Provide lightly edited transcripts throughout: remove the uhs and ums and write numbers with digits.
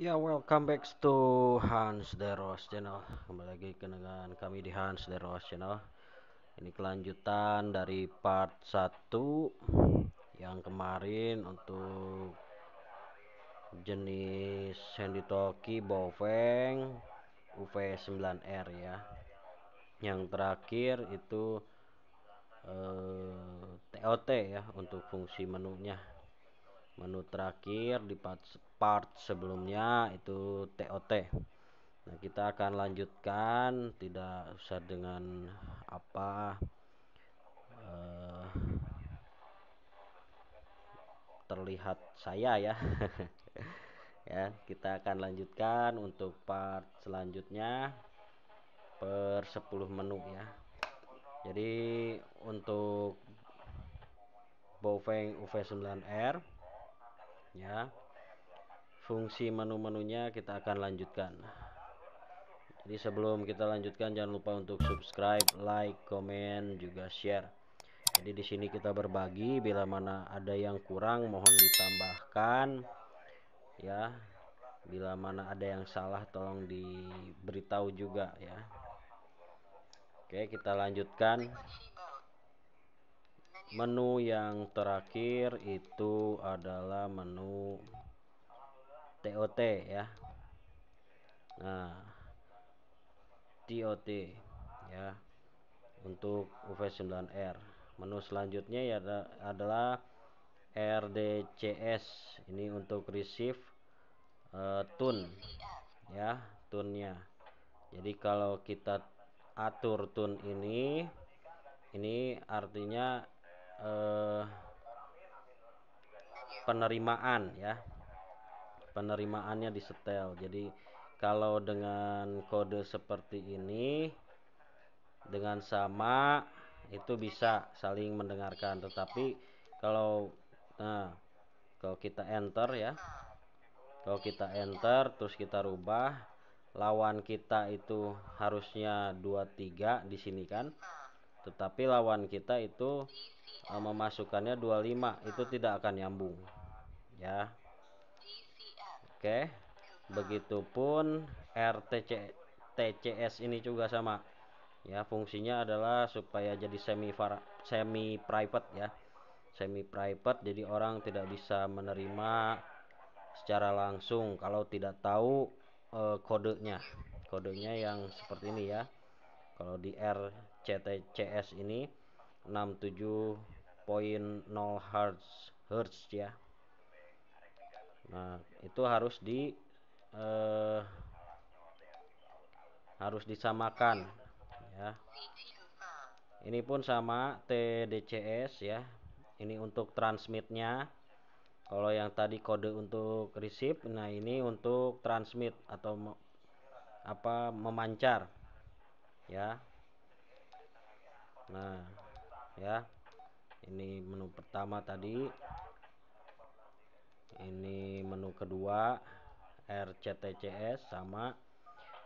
Ya, welcome back to Hans Deros Channel. Kembali lagi dengan kami di Hans Deros Channel. Ini kelanjutan dari part 1 yang kemarin untuk jenis Handytalkie Baofeng UV9R ya. Yang terakhir itu TOT ya untuk fungsi menunya. Menu terakhir di part sebelumnya itu TOT. Nah, kita akan lanjutkan, tidak usah dengan apa eh, terlihat saya ya. Ya, kita akan lanjutkan untuk part selanjutnya per 10 menu ya. Jadi untuk Baofeng UV9R ya, fungsi menu-menunya kita akan lanjutkan. Jadi sebelum kita lanjutkan jangan lupa untuk subscribe, like, komen, juga share. Jadi di sini kita berbagi, bila mana ada yang kurang mohon ditambahkan ya. Bila mana ada yang salah tolong diberitahu juga ya. Oke, kita lanjutkan. Menu yang terakhir itu adalah menu TOT ya. Nah, TOT ya untuk UV9R. Menu selanjutnya ya adalah RDCS. Ini untuk receive tune ya, tunnya. Jadi kalau kita atur tune ini artinya penerimaan ya, penerimaannya disetel. Jadi kalau dengan kode seperti ini dengan sama itu bisa saling mendengarkan, tetapi kalau nah kalau kita enter ya, kalau kita enter terus kita rubah, lawan kita itu harusnya 23 di sini kan, tetapi lawan kita itu memasukkannya 25, itu tidak akan nyambung ya. Oke, begitupun TCS ini juga sama ya, fungsinya adalah supaya jadi semi private ya, semi private. Jadi orang tidak bisa menerima secara langsung kalau tidak tahu kodenya yang seperti ini ya. Kalau di RCTCS ini 67.0 Hz ya. Nah, itu harus disamakan ya. Ini pun sama TDCS ya. Ini untuk transmitnya. Kalau yang tadi kode untuk receive, nah ini untuk transmit atau memancar ya. Nah, ya. Ini menu pertama tadi. Ini menu kedua RCTCS sama,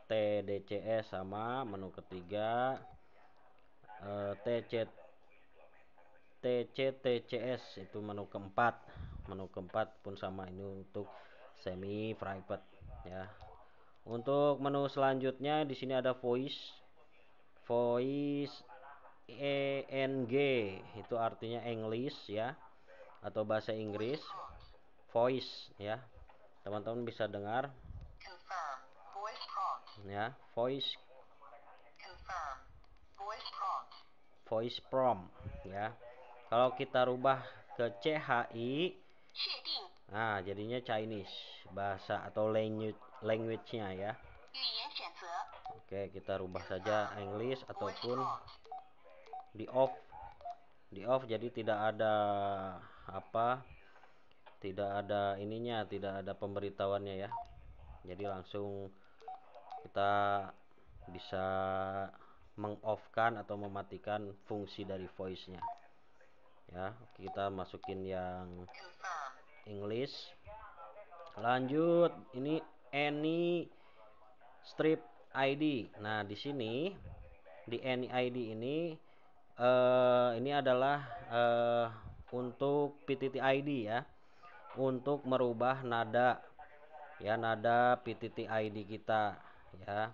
TDCS sama, menu ketiga TCTCS itu menu keempat. Menu keempat pun sama, ini untuk semi private ya. Untuk menu selanjutnya di sini ada voice ENG, itu artinya English ya, atau bahasa Inggris. Voice ya, teman-teman bisa dengar ya, voice prompt ya. Kalau kita rubah ke CHI, nah jadinya Chinese, bahasa atau language-nya ya. Oke, kita rubah saja English ataupun di off jadi tidak ada tidak ada ininya, tidak ada pemberitahuannya ya. Jadi langsung kita bisa mengoffkan atau mematikan fungsi dari voice-nya ya. Kita masukin yang English. Lanjut, ini any strip ID. Nah, di sini di any ID ini adalah untuk PTT ID ya, untuk merubah nada ya, nada PTT ID kita ya.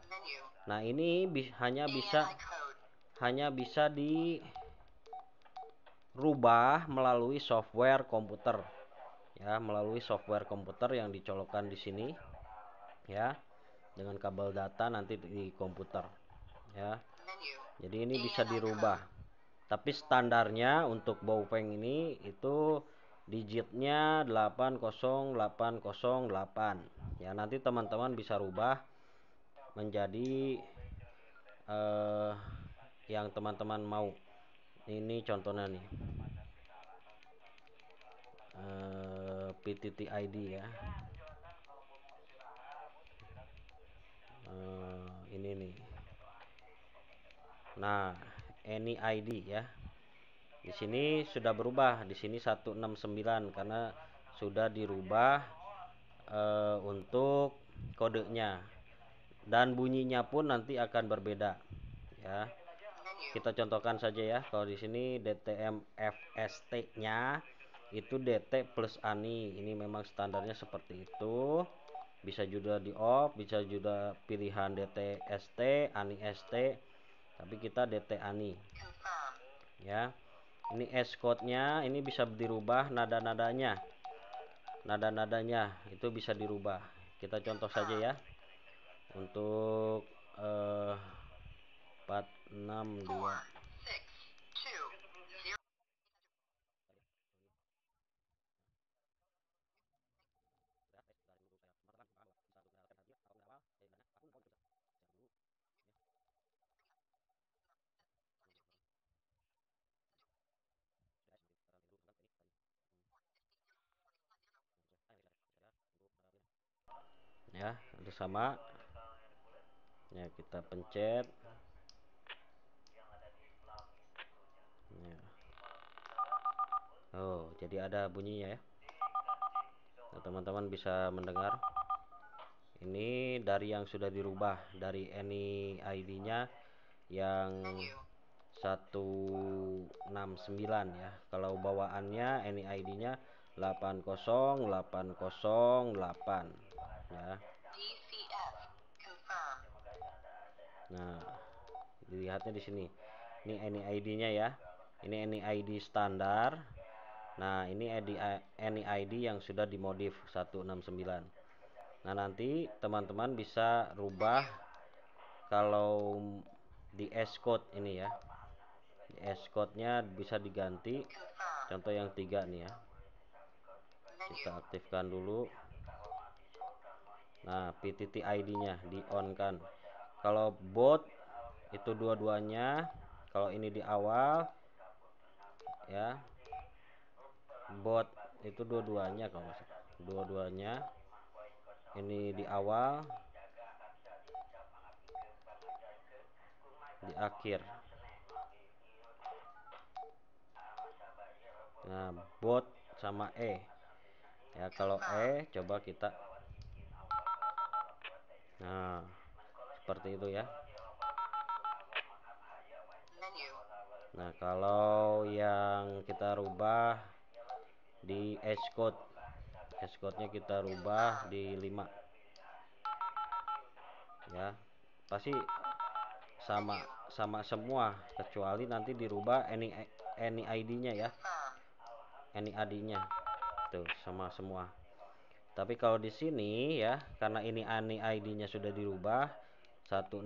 Nah, ini hanya bisa dirubah melalui software komputer ya, melalui software komputer yang dicolokkan di sini ya, dengan kabel data nanti di komputer ya. Jadi ini bisa dirubah. Tapi standarnya untuk Baofeng ini itu digitnya 80808 ya. Nanti teman-teman bisa rubah menjadi yang teman-teman mau. Ini contohnya nih, PTT ID ya. Ini nih. Nah, any ID ya. Di sini sudah berubah, di sini 169 karena sudah dirubah untuk kodenya, dan bunyinya pun nanti akan berbeda ya. Kita contohkan saja ya. Kalau di sini DTM FST-nya itu DT plus ANI. Ini memang standarnya seperti itu. Bisa juga di off, bisa juga pilihan DT ST, ANI ST. Tapi kita DT ANI. Ya. Ini S code-nya ini bisa dirubah nada-nadanya. Nada-nadanya itu bisa dirubah. Kita contoh saja ya. Untuk 462 ya, itu sama ya, kita pencet ya. Oh, jadi ada bunyinya ya. Nah, teman-teman bisa mendengar ini dari yang sudah dirubah dari any ID-nya yang 169 ya. Kalau bawaannya any ID-nya 80808 ya. Nah, dilihatnya di sini. Ini any ID-nya ya. Ini any ID standar. Nah, ini any ID yang sudah dimodif 169. Nah, nanti teman-teman bisa rubah kalau di S code ini ya. Di S code-nya bisa diganti. Contoh yang 3 nih ya. Kita aktifkan dulu. Nah, PTT ID-nya di on kan. Kalau bot itu dua-duanya, kalau ini di awal ya, bot itu dua-duanya, kalau dua-duanya ini di awal, di akhir. Nah, bot sama ya. Kalau coba kita, nah seperti itu ya. Nah, kalau yang kita rubah di S code nya kita rubah di 5 ya. Pasti sama semua, kecuali nanti dirubah any ID-nya ya. Any ID-nya tuh sama semua. Tapi kalau di sini ya, karena ini any ID-nya sudah dirubah 169,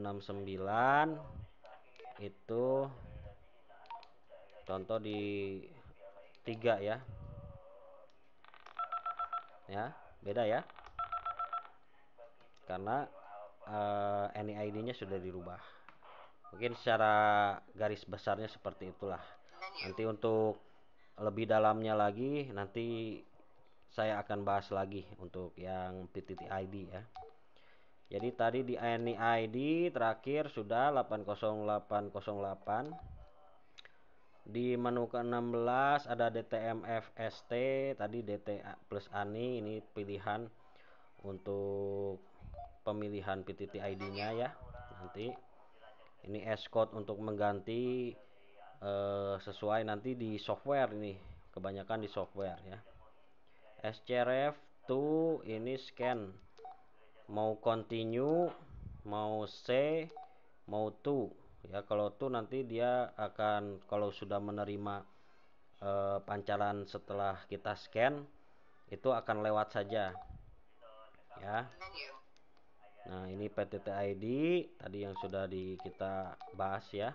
itu contoh di 3 ya. Ya, beda ya. Karena any ID-nya sudah dirubah. Mungkin secara garis besarnya seperti itulah. Nanti untuk lebih dalamnya lagi nanti saya akan bahas lagi untuk yang PTT ID ya. Jadi tadi di any ID terakhir sudah 80808. Di menu ke-16 ada DTMFST, tadi DT plus ANI, ini pilihan untuk pemilihan PTT ID-nya ya. Nanti ini S code untuk mengganti sesuai nanti di software, ini kebanyakan di software ya. SCRF to ini scan mau continue, mau C, mau to. Ya, kalau to nanti dia akan, kalau sudah menerima pancaran setelah kita scan, itu akan lewat saja ya. Nah, ini PTT ID tadi yang sudah kita bahas ya.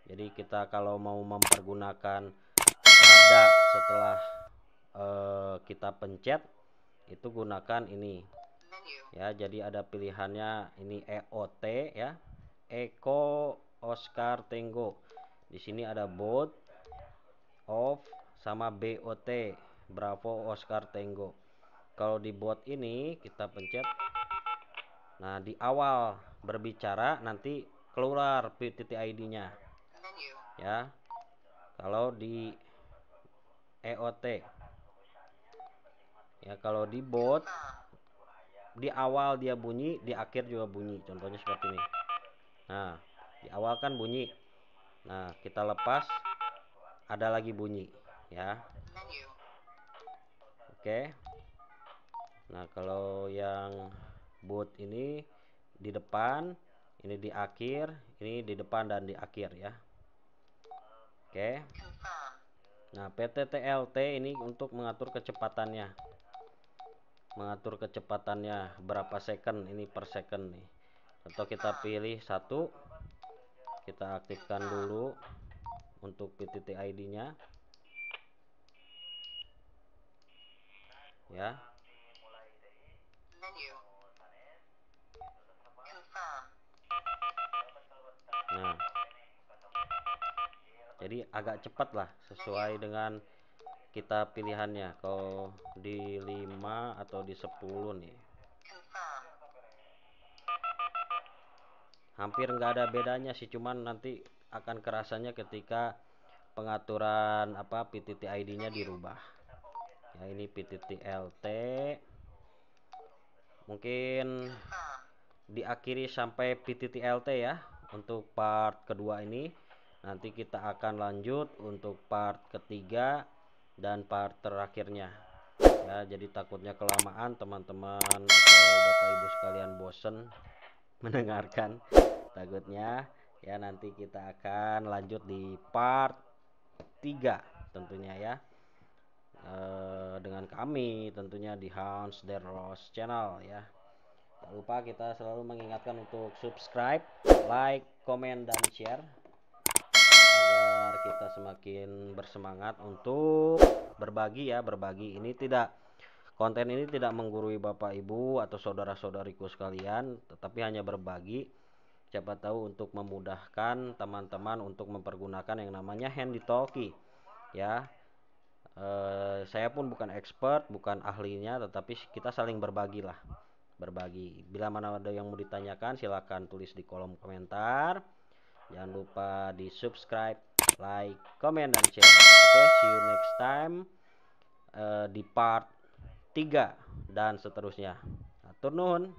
Jadi kita kalau mau mempergunakan nada setelah kita pencet, itu gunakan ini ya. Jadi ada pilihannya ini EOT ya, Eko Oscar Tango. Di sini ada both, off, sama BOT, Bravo Oscar Tango. Kalau di bot ini kita pencet, nah di awal berbicara nanti keluar PTT ID-nya ya. Kalau di EOT ya, kalau di bot di awal dia bunyi, di akhir juga bunyi. Contohnya seperti ini. Nah, di awal kan bunyi. Nah, kita lepas, ada lagi bunyi ya. Oke. Nah, kalau yang boot ini di depan, ini di akhir, ini di depan dan di akhir ya. Oke. Nah, PTTLT ini untuk mengatur kecepatannya. Mengatur kecepatannya berapa second ini per second nih. Atau kita pilih satu, kita aktifkan dulu untuk PTT ID-nya ya. Nah, jadi agak cepat lah sesuai dengan kita pilihannya. Kalau di 5 atau di 10 nih, hampir nggak ada bedanya sih, cuman nanti akan kerasanya ketika pengaturan PTT ID-nya dirubah. Ya, ini PTT LT. Mungkin diakhiri sampai PTT LT ya untuk part kedua ini. Nanti kita akan lanjut untuk part ketiga dan part terakhirnya. Ya, jadi takutnya kelamaan teman-teman atau Bapak Ibu sekalian bosen mendengarkan. Takutnya ya, nanti kita akan lanjut di part 3 tentunya ya. Dengan kami tentunya di Hans Der Roos Channel ya. Jangan lupa kita selalu mengingatkan untuk subscribe, like, komen, dan share agar kita semakin bersemangat untuk berbagi ya. Berbagi ini tidak, konten ini tidak menggurui Bapak Ibu atau saudara-saudariku sekalian, tetapi hanya berbagi. Siapa tahu untuk memudahkan teman-teman untuk mempergunakan yang namanya handy talkie ya. Saya pun bukan expert, bukan ahlinya, tetapi kita saling berbagi lah. Berbagi. Bila mana ada yang mau ditanyakan, silahkan tulis di kolom komentar. Jangan lupa di subscribe, like, comment, dan share. Oke, see you next time di part 3 dan seterusnya. Atur nuhun.